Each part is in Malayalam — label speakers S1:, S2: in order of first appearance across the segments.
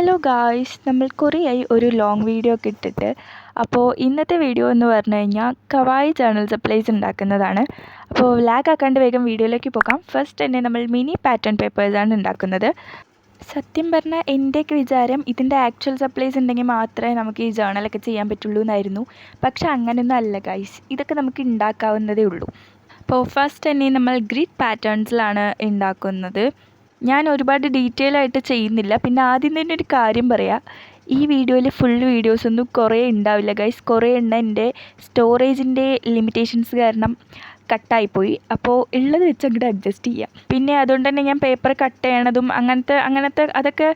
S1: ഹലോ ഗായ്സ്, നമ്മൾ കുറേയായി ഒരു ലോങ് വീഡിയോ ഒക്കെ ഇട്ടിട്ട്. അപ്പോൾ ഇന്നത്തെ വീഡിയോ എന്ന് പറഞ്ഞു കഴിഞ്ഞാൽ കവായി ജേർണൽ സപ്ലൈസ് ഉണ്ടാക്കുന്നതാണ്. അപ്പോൾ ലാഗ് ആക്കാണ്ട് വേഗം വീഡിയോയിലേക്ക് പോകാം. ഫസ്റ്റ് തന്നെ നമ്മൾ മിനി പാറ്റേൺ പേപ്പേഴ്സാണ് ഉണ്ടാക്കുന്നത്. സത്യം പറഞ്ഞാൽ എൻ്റെയൊക്കെ വിചാരം ഇതിൻ്റെ ആക്ച്വൽ സപ്ലൈസ് ഉണ്ടെങ്കിൽ മാത്രമേ നമുക്ക് ഈ ജേർണലൊക്കെ ചെയ്യാൻ പറ്റുള്ളൂ എന്നായിരുന്നു. പക്ഷെ അങ്ങനെയൊന്നും അല്ല ഗായ്സ്, ഇതൊക്കെ നമുക്ക് ഉണ്ടാക്കാവുന്നതേ ഉള്ളൂ. അപ്പോൾ ഫസ്റ്റ് തന്നെ നമ്മൾ ഗ്രിഡ് പാറ്റേൺസിലാണ് ഉണ്ടാക്കുന്നത്. ഞാൻ ഒരുപാട് ഡീറ്റെയിൽ ആയിട്ട് ചെയ്യുന്നില്ല. പിന്നെ ആദ്യം തന്നെ ഒരു കാര്യം പറയാം, ഈ വീഡിയോയിൽ ഫുൾ വീഡിയോസൊന്നും കുറേ ഉണ്ടാവില്ല ഗൈസ്. കുറേ എണ്ണം എൻ്റെ സ്റ്റോറേജിൻ്റെ ലിമിറ്റേഷൻസ് കാരണം കട്ടായിപ്പോയി. അപ്പോൾ ഉള്ളത് വെച്ച് അങ്ങോട്ട് അഡ്ജസ്റ്റ് ചെയ്യാം. പിന്നെ അതുകൊണ്ട് തന്നെ ഞാൻ പേപ്പർ കട്ട് ചെയ്യണതും അങ്ങനത്തെ അതൊക്കെ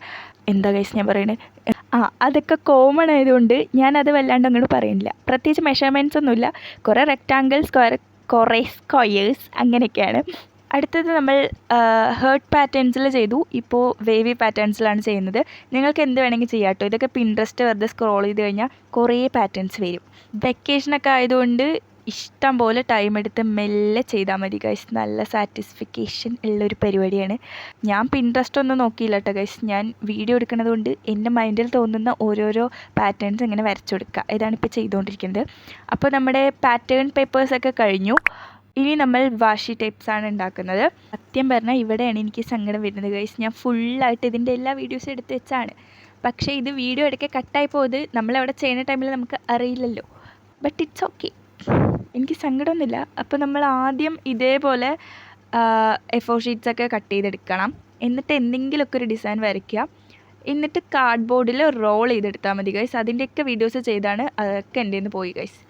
S1: എന്താ ഗൈസ് ഞാൻ പറയണത്, അതൊക്കെ കോമൺ ആയതുകൊണ്ട് ഞാനത് വല്ലാണ്ട് അങ്ങോട്ട് പറയുന്നില്ല. പ്രത്യേകിച്ച് മെഷർമെൻറ്റ്സ് ഒന്നുമില്ല. കുറേ റെക്റ്റാങ്കിൾ, കുറേ സ്ക്വയേഴ്സ് അങ്ങനെയൊക്കെയാണ്. അടുത്തത് നമ്മൾ ഹേർട്ട് പാറ്റേൺസിൽ ചെയ്തു. ഇപ്പോൾ വേവി പാറ്റേൺസിലാണ് ചെയ്യുന്നത്. നിങ്ങൾക്ക് എന്ത് വേണമെങ്കിൽ ചെയ്യാം കേട്ടോ. ഇതൊക്കെ പിൻട്രസ്റ്റ് വെറുതെ സ്ക്രോൾ ചെയ്ത് കഴിഞ്ഞാൽ കുറേ പാറ്റേൺസ് വരും. വെക്കേഷനൊക്കെ ആയതുകൊണ്ട് ഇഷ്ടം പോലെ ടൈം എടുത്ത് മെല്ലെ ചെയ്താൽ മതി ഗൈസ്. നല്ല സാറ്റിസ്ഫിക്കേഷൻ ഉള്ളൊരു പരിപാടിയാണ്. ഞാൻ പിൻട്രസ്റ്റ് ഒന്നും നോക്കിയില്ല കേട്ടോ ഗൈസ്. ഞാൻ വീഡിയോ എടുക്കുന്നത് കൊണ്ട് എൻ്റെ മൈൻഡിൽ തോന്നുന്ന ഓരോരോ പാറ്റേൺസ് ഇങ്ങനെ വരച്ചു കൊടുക്കുക. ഇതാണിപ്പോൾ ചെയ്തുകൊണ്ടിരിക്കുന്നത്. അപ്പോൾ നമ്മുടെ പാറ്റേൺ പേപ്പേഴ്സൊക്കെ കഴിഞ്ഞു. ഇനി നമ്മൾ വാഷി ടേപ്സാണ് ഉണ്ടാക്കുന്നത്. സത്യം പറഞ്ഞാൽ ഇവിടെയാണ് എനിക്ക് സങ്കടം വരുന്നത് ഗൈസ്. ഞാൻ ഫുള്ളായിട്ട് ഇതിൻ്റെ എല്ലാ വീഡിയോസും എടുത്ത് വെച്ചാണ്. പക്ഷേ ഇത് വീഡിയോ എടുക്കുക കട്ടായി പോയത് നമ്മളവിടെ ചെയ്യുന്ന ടൈമിൽ നമുക്ക് അറിയില്ലല്ലോ. ബട്ട് ഇറ്റ്സ് ഓക്കെ, എനിക്ക് സങ്കടമൊന്നുമില്ല. അപ്പോൾ നമ്മൾ ആദ്യം ഇതേപോലെ A4 ഷീറ്റ്സൊക്കെ കട്ട് ചെയ്തെടുക്കണം. എന്നിട്ട് എന്തെങ്കിലുമൊക്കെ ഒരു ഡിസൈൻ വരയ്ക്കുക. എന്നിട്ട് കാർഡ്ബോർഡിൽ റോൾ ചെയ്തെടുത്താൽ മതി ഗൈസ്. അതിൻ്റെയൊക്കെ വീഡിയോസ് ചെയ്താണ്, അതൊക്കെ എൻ്റെ നിന്ന് പോയി ഗൈസ്.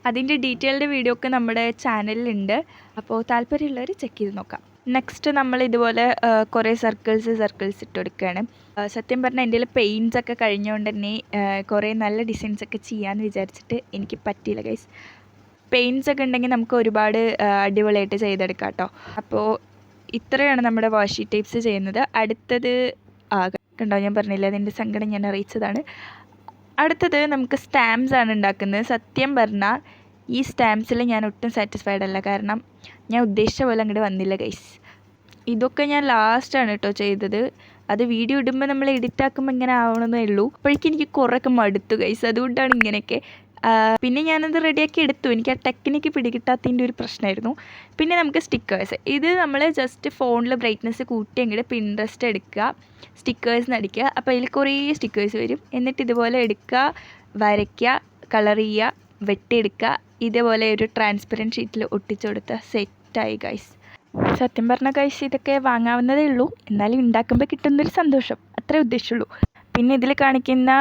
S1: അതിൻ്റെ ഡീറ്റെയിൽഡ് വീഡിയോ ഒക്കെ നമ്മുടെ ചാനലിലുണ്ട്. അപ്പോൾ താല്പര്യമുള്ളവർ ചെക്ക് ചെയ്ത് നോക്കാം. നെക്സ്റ്റ് നമ്മൾ ഇതുപോലെ കുറേ സർക്കിൾസ് ഇട്ട് കൊടുക്കുകയാണ്. സത്യം പറഞ്ഞാൽ എൻ്റെ പെയിൻറ്റ്സ് ഒക്കെ കഴിഞ്ഞുകൊണ്ട് തന്നെ കുറേ നല്ല ഡിസൈൻസ് ഒക്കെ ചെയ്യാമെന്ന് വിചാരിച്ചിട്ട് എനിക്ക് പറ്റിയില്ല ഗൈസ്. പെയിൻറ്റ്സ് ഒക്കെ ഉണ്ടെങ്കിൽ നമുക്ക് ഒരുപാട് അടിപൊളിയായിട്ട് ചെയ്തെടുക്കാം കേട്ടോ. അപ്പോൾ ഇത്രയാണ് നമ്മുടെ വാഷി ടേപ്സ് ചെയ്യുന്നത്. അടുത്തത് കണ്ടോ, ഞാൻ പറഞ്ഞില്ല, അതിൻ്റെ സങ്കടം ഞാൻ അറിയിച്ചതാണ്. അടുത്തത് നമുക്ക് സ്റ്റാമ്പ്സ് ആണ് ഉണ്ടാക്കുന്നത്. സത്യം പറഞ്ഞാൽ ഈ സ്റ്റാമ്പ്സിൽ ഞാൻ ഒട്ടും സാറ്റിസ്ഫൈഡ് അല്ല. കാരണം ഞാൻ ഉദ്ദേശിച്ച പോലെ അങ്ങോട്ട് വന്നില്ല ഗൈസ്. ഇതൊക്കെ ഞാൻ ലാസ്റ്റാണ് കേട്ടോ ചെയ്തത്. അത് വീഡിയോ ഇടുമ്പോൾ നമ്മൾ എഡിറ്റ് ആക്കുമ്പോൾ ഇങ്ങനെ ആവണമെന്നേ ഉള്ളൂ. അപ്പോഴേക്കും എനിക്ക് കുറേയൊക്കെ മടുത്തു ഗൈസ്. അതുകൊണ്ടാണ് ഇങ്ങനെയൊക്കെ. പിന്നെ ഞാനത് റെഡിയാക്കി എടുത്തു. എനിക്ക് ആ ടെക്നിക്ക് പിടികിട്ടാത്തതിൻ്റെ ഒരു പ്രശ്നമായിരുന്നു. പിന്നെ നമുക്ക് സ്റ്റിക്കേഴ്സ്. ഇത് നമ്മൾ ജസ്റ്റ് ഫോണിൽ ബ്രൈറ്റ്നസ് കൂട്ടി അങ്ങോട്ട് പിൻട്രസ്റ്റ് എടുക്കുക, സ്റ്റിക്കേഴ്സ് അടിക്കുക. അപ്പോൾ അതിൽ കുറേ സ്റ്റിക്കേഴ്സ് വരും. എന്നിട്ട് ഇതുപോലെ എടുക്കുക, വരയ്ക്കുക, കളർ ചെയ്യുക, വെട്ടിയെടുക്കുക. ഇതേപോലെ ഒരു ട്രാൻസ്പെറൻറ്റ് ഷീറ്റിൽ ഒട്ടിച്ചു കൊടുത്താൽ സെറ്റായി ഗൈസ്. സത്യം പറഞ്ഞ ഗൈസ്, ഇതൊക്കെ വാങ്ങാവുന്നതേ ഉള്ളൂ. എന്നാലും ഉണ്ടാക്കുമ്പോൾ കിട്ടുന്നൊരു സന്തോഷം അത്രേ ഉദ്ദേശിച്ചുള്ളൂ. പിന്നെ ഇതിൽ കാണിക്കുന്ന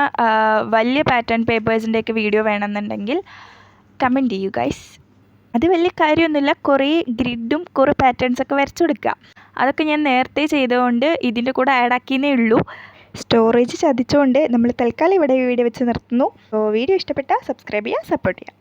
S1: വലിയ പാറ്റേൺ പേപ്പേഴ്സിൻ്റെയൊക്കെ വീഡിയോ വേണമെന്നുണ്ടെങ്കിൽ കമൻറ്റ് ചെയ്യൂ ഗൈസ്. അത് വലിയ കാര്യമൊന്നുമില്ല. കുറേ ഗ്രിഡും കുറേ പാറ്റേൺസൊക്കെ വരച്ചു കൊടുക്കുക. അതൊക്കെ ഞാൻ നേരത്തെ ചെയ്തുകൊണ്ട് ഇതിൻ്റെ കൂടെ ആഡാക്കിയേ ഉള്ളൂ. സ്റ്റോറേജ് ചതിച്ചുകൊണ്ട് നമ്മൾ തൽക്കാലം ഇവിടെ വീഡിയോ വെച്ച് നിർത്തുന്നു. അപ്പോൾ വീഡിയോ ഇഷ്ടപ്പെട്ടാൽ സബ്സ്ക്രൈബ് ചെയ്യുക, സപ്പോർട്ട് ചെയ്യുക.